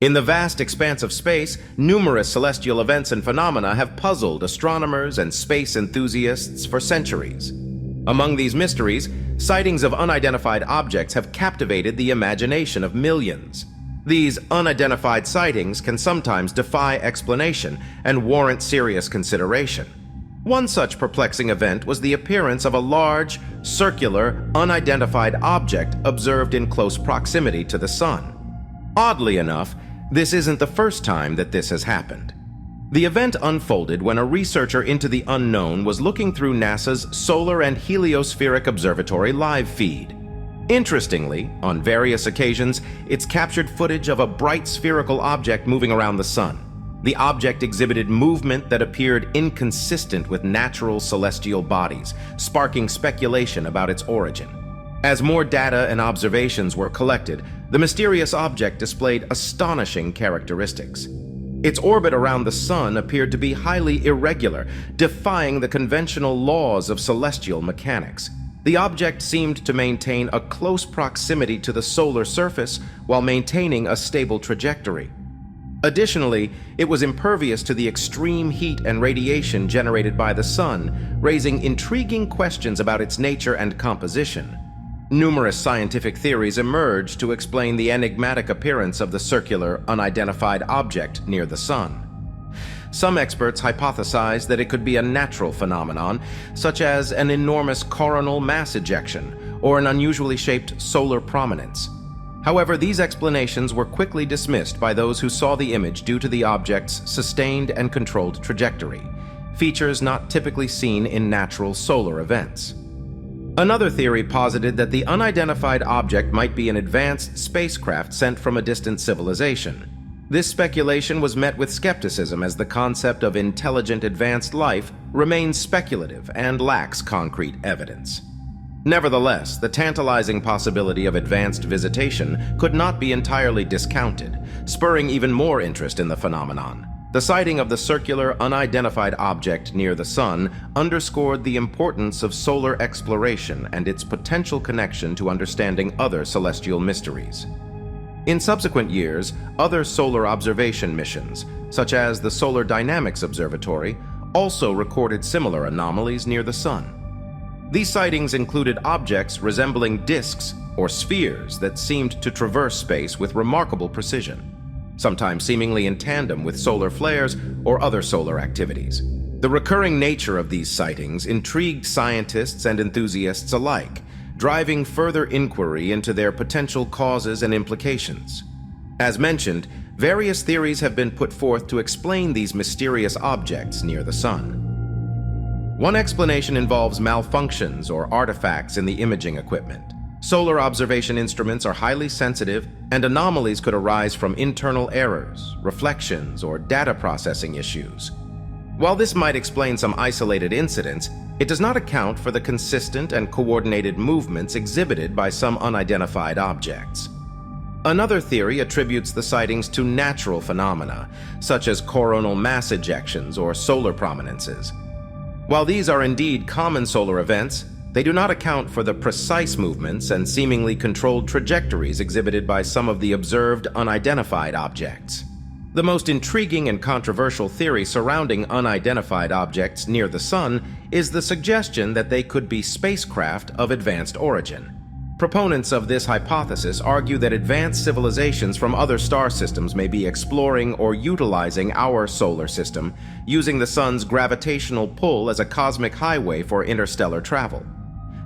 In the vast expanse of space, numerous celestial events and phenomena have puzzled astronomers and space enthusiasts for centuries. Among these mysteries, sightings of unidentified objects have captivated the imagination of millions. These unidentified sightings can sometimes defy explanation and warrant serious consideration. One such perplexing event was the appearance of a large, circular, unidentified object observed in close proximity to the Sun. Oddly enough, this isn't the first time that this has happened. The event unfolded when a researcher into the unknown was looking through NASA's Solar and Heliospheric Observatory live feed. Interestingly, on various occasions, it's captured footage of a bright spherical object moving around the Sun. The object exhibited movement that appeared inconsistent with natural celestial bodies, sparking speculation about its origin. As more data and observations were collected, the mysterious object displayed astonishing characteristics. Its orbit around the Sun appeared to be highly irregular, defying the conventional laws of celestial mechanics. The object seemed to maintain a close proximity to the solar surface while maintaining a stable trajectory. Additionally, it was impervious to the extreme heat and radiation generated by the Sun, raising intriguing questions about its nature and composition. Numerous scientific theories emerged to explain the enigmatic appearance of the circular, unidentified object near the Sun. Some experts hypothesized that it could be a natural phenomenon, such as an enormous coronal mass ejection or an unusually shaped solar prominence. However, these explanations were quickly dismissed by those who saw the image due to the object's sustained and controlled trajectory, features not typically seen in natural solar events. Another theory posited that the unidentified object might be an advanced spacecraft sent from a distant civilization. This speculation was met with skepticism as the concept of intelligent advanced life remains speculative and lacks concrete evidence. Nevertheless, the tantalizing possibility of advanced visitation could not be entirely discounted, spurring even more interest in the phenomenon. The sighting of the circular, unidentified object near the Sun underscored the importance of solar exploration and its potential connection to understanding other celestial mysteries. In subsequent years, other solar observation missions, such as the Solar Dynamics Observatory, also recorded similar anomalies near the Sun. These sightings included objects resembling disks or spheres that seemed to traverse space with remarkable precision, sometimes seemingly in tandem with solar flares or other solar activities. The recurring nature of these sightings intrigued scientists and enthusiasts alike, driving further inquiry into their potential causes and implications. As mentioned, various theories have been put forth to explain these mysterious objects near the Sun. One explanation involves malfunctions or artifacts in the imaging equipment. Solar observation instruments are highly sensitive, and anomalies could arise from internal errors, reflections, or data processing issues. While this might explain some isolated incidents, it does not account for the consistent and coordinated movements exhibited by some unidentified objects. Another theory attributes the sightings to natural phenomena, such as coronal mass ejections or solar prominences. While these are indeed common solar events, they do not account for the precise movements and seemingly controlled trajectories exhibited by some of the observed unidentified objects. The most intriguing and controversial theory surrounding unidentified objects near the Sun is the suggestion that they could be spacecraft of advanced origin. Proponents of this hypothesis argue that advanced civilizations from other star systems may be exploring or utilizing our solar system, using the Sun's gravitational pull as a cosmic highway for interstellar travel.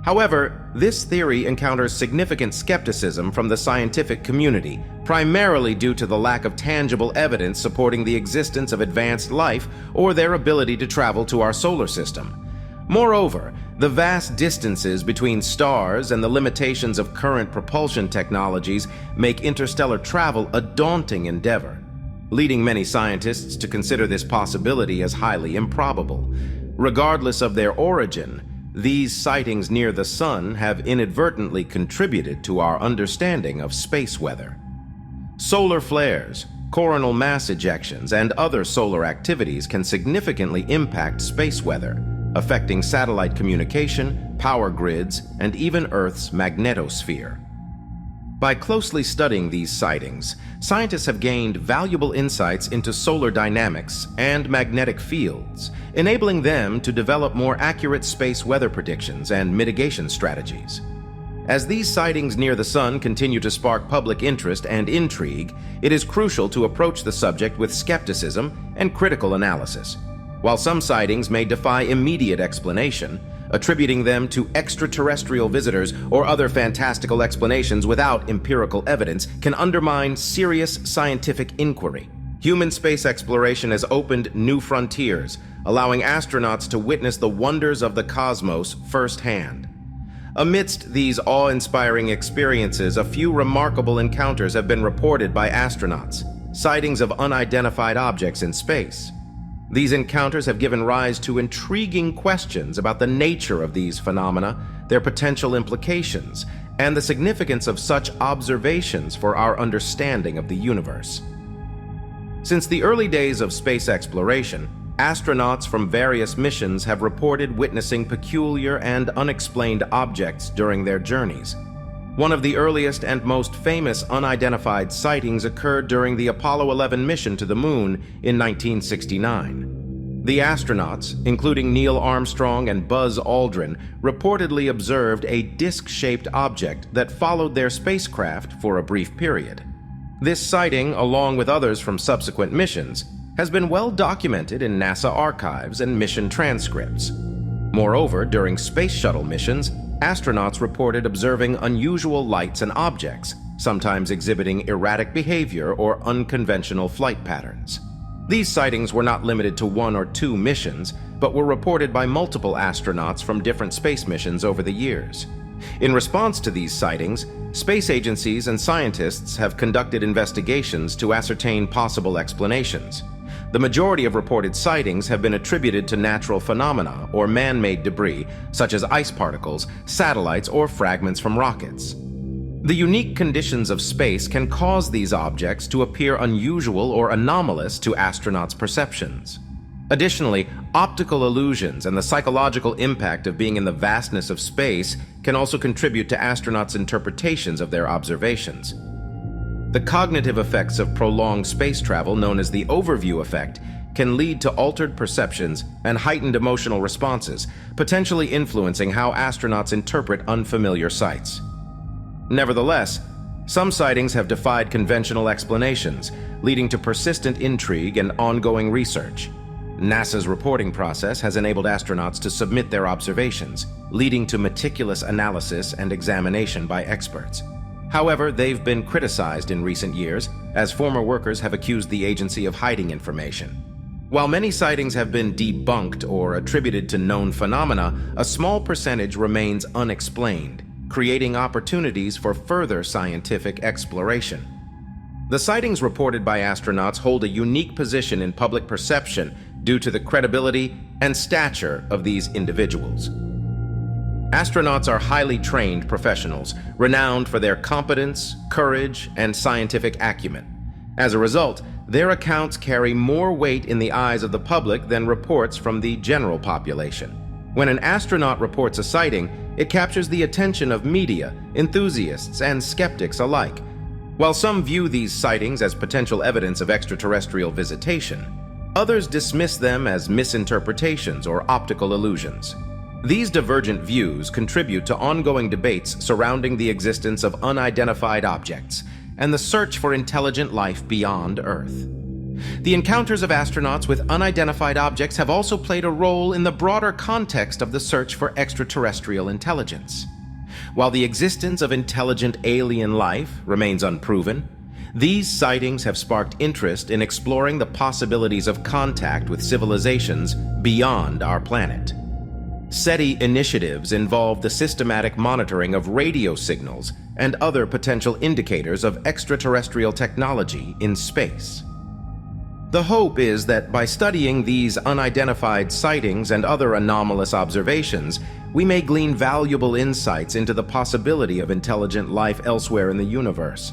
However, this theory encounters significant skepticism from the scientific community, primarily due to the lack of tangible evidence supporting the existence of advanced life or their ability to travel to our solar system. Moreover, the vast distances between stars and the limitations of current propulsion technologies make interstellar travel a daunting endeavor, leading many scientists to consider this possibility as highly improbable. Regardless of their origin, these sightings near the Sun have inadvertently contributed to our understanding of space weather. Solar flares, coronal mass ejections, and other solar activities can significantly impact space weather, affecting satellite communication, power grids, and even Earth's magnetosphere. By closely studying these sightings, scientists have gained valuable insights into solar dynamics and magnetic fields, enabling them to develop more accurate space weather predictions and mitigation strategies. As these sightings near the sun continue to spark public interest and intrigue, it is crucial to approach the subject with skepticism and critical analysis. While some sightings may defy immediate explanation, attributing them to extraterrestrial visitors or other fantastical explanations without empirical evidence can undermine serious scientific inquiry. Human space exploration has opened new frontiers, allowing astronauts to witness the wonders of the cosmos firsthand. Amidst these awe-inspiring experiences, a few remarkable encounters have been reported by astronauts, sightings of unidentified objects in space. These encounters have given rise to intriguing questions about the nature of these phenomena, their potential implications, and the significance of such observations for our understanding of the universe. Since the early days of space exploration, astronauts from various missions have reported witnessing peculiar and unexplained objects during their journeys. One of the earliest and most famous unidentified sightings occurred during the Apollo 11 mission to the Moon in 1969. The astronauts, including Neil Armstrong and Buzz Aldrin, reportedly observed a disc-shaped object that followed their spacecraft for a brief period. This sighting, along with others from subsequent missions, has been well documented in NASA archives and mission transcripts. Moreover, during space shuttle missions, astronauts reported observing unusual lights and objects, sometimes exhibiting erratic behavior or unconventional flight patterns. These sightings were not limited to one or two missions, but were reported by multiple astronauts from different space missions over the years. In response to these sightings, space agencies and scientists have conducted investigations to ascertain possible explanations. The majority of reported sightings have been attributed to natural phenomena or man-made debris, such as ice particles, satellites, or fragments from rockets. The unique conditions of space can cause these objects to appear unusual or anomalous to astronauts' perceptions. Additionally, optical illusions and the psychological impact of being in the vastness of space can also contribute to astronauts' interpretations of their observations. The cognitive effects of prolonged space travel, known as the overview effect, can lead to altered perceptions and heightened emotional responses, potentially influencing how astronauts interpret unfamiliar sights. Nevertheless, some sightings have defied conventional explanations, leading to persistent intrigue and ongoing research. NASA's reporting process has enabled astronauts to submit their observations, leading to meticulous analysis and examination by experts. However, they've been criticized in recent years, as former workers have accused the agency of hiding information. While many sightings have been debunked or attributed to known phenomena, a small percentage remains unexplained, creating opportunities for further scientific exploration. The sightings reported by astronauts hold a unique position in public perception due to the credibility and stature of these individuals. Astronauts are highly trained professionals, renowned for their competence, courage, and scientific acumen. As a result, their accounts carry more weight in the eyes of the public than reports from the general population. When an astronaut reports a sighting, it captures the attention of media, enthusiasts, and skeptics alike. While some view these sightings as potential evidence of extraterrestrial visitation, others dismiss them as misinterpretations or optical illusions. These divergent views contribute to ongoing debates surrounding the existence of unidentified objects and the search for intelligent life beyond Earth. The encounters of astronauts with unidentified objects have also played a role in the broader context of the search for extraterrestrial intelligence. While the existence of intelligent alien life remains unproven, these sightings have sparked interest in exploring the possibilities of contact with civilizations beyond our planet. SETI initiatives involve the systematic monitoring of radio signals and other potential indicators of extraterrestrial technology in space. The hope is that by studying these unidentified sightings and other anomalous observations, we may glean valuable insights into the possibility of intelligent life elsewhere in the universe.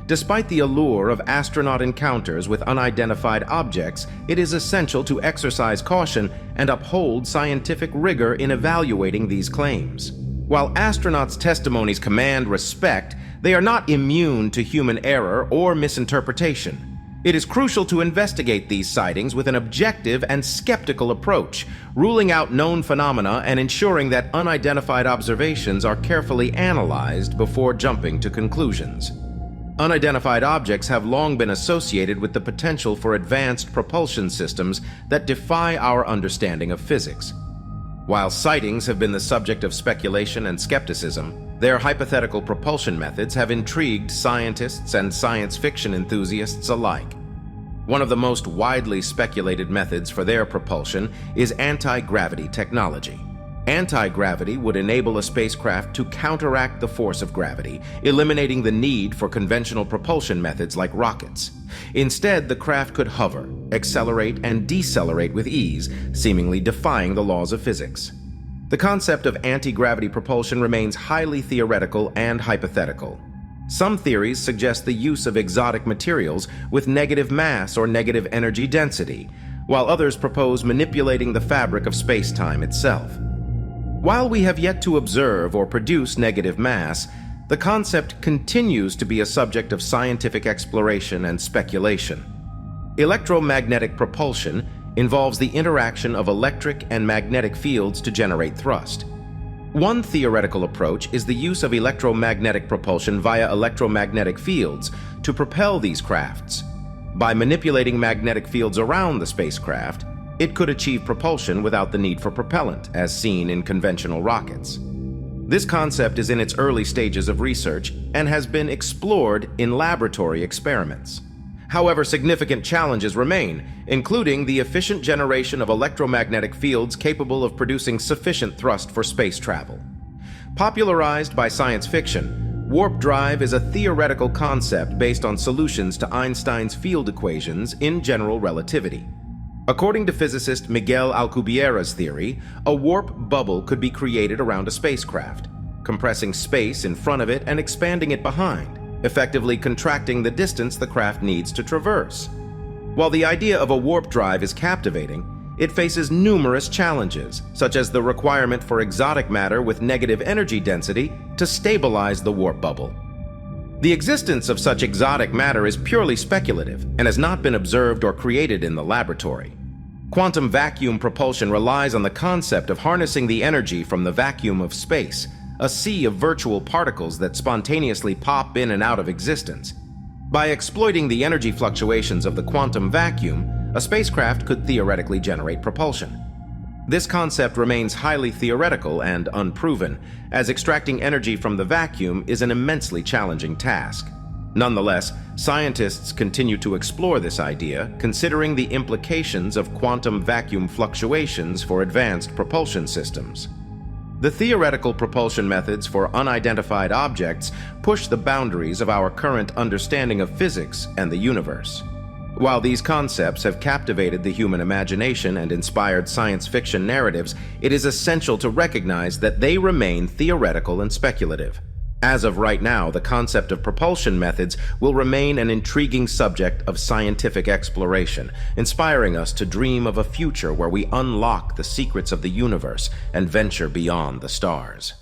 Despite the allure of astronaut encounters with unidentified objects, it is essential to exercise caution and uphold scientific rigor in evaluating these claims. While astronauts' testimonies command respect, they are not immune to human error or misinterpretation. It is crucial to investigate these sightings with an objective and skeptical approach, ruling out known phenomena and ensuring that unidentified observations are carefully analyzed before jumping to conclusions. Unidentified objects have long been associated with the potential for advanced propulsion systems that defy our understanding of physics. While sightings have been the subject of speculation and skepticism, their hypothetical propulsion methods have intrigued scientists and science fiction enthusiasts alike. One of the most widely speculated methods for their propulsion is anti-gravity technology. Anti-gravity would enable a spacecraft to counteract the force of gravity, eliminating the need for conventional propulsion methods like rockets. Instead, the craft could hover, accelerate, and decelerate with ease, seemingly defying the laws of physics. The concept of anti-gravity propulsion remains highly theoretical and hypothetical. Some theories suggest the use of exotic materials with negative mass or negative energy density, while others propose manipulating the fabric of space-time itself. While we have yet to observe or produce negative mass, the concept continues to be a subject of scientific exploration and speculation. Electromagnetic propulsion involves the interaction of electric and magnetic fields to generate thrust. One theoretical approach is the use of electromagnetic propulsion via electromagnetic fields to propel these crafts. By manipulating magnetic fields around the spacecraft, it could achieve propulsion without the need for propellant, as seen in conventional rockets. This concept is in its early stages of research and has been explored in laboratory experiments. However, significant challenges remain, including the efficient generation of electromagnetic fields capable of producing sufficient thrust for space travel. Popularized by science fiction, warp drive is a theoretical concept based on solutions to Einstein's field equations in general relativity. According to physicist Miguel Alcubierre's theory, a warp bubble could be created around a spacecraft, compressing space in front of it and expanding it behind, effectively contracting the distance the craft needs to traverse. While the idea of a warp drive is captivating, it faces numerous challenges, such as the requirement for exotic matter with negative energy density to stabilize the warp bubble. The existence of such exotic matter is purely speculative and has not been observed or created in the laboratory. Quantum vacuum propulsion relies on the concept of harnessing the energy from the vacuum of space, a sea of virtual particles that spontaneously pop in and out of existence. By exploiting the energy fluctuations of the quantum vacuum, a spacecraft could theoretically generate propulsion. This concept remains highly theoretical and unproven, as extracting energy from the vacuum is an immensely challenging task. Nonetheless, scientists continue to explore this idea, considering the implications of quantum vacuum fluctuations for advanced propulsion systems. The theoretical propulsion methods for unidentified objects push the boundaries of our current understanding of physics and the universe. While these concepts have captivated the human imagination and inspired science fiction narratives, it is essential to recognize that they remain theoretical and speculative. As of right now, the concept of propulsion methods will remain an intriguing subject of scientific exploration, inspiring us to dream of a future where we unlock the secrets of the universe and venture beyond the stars.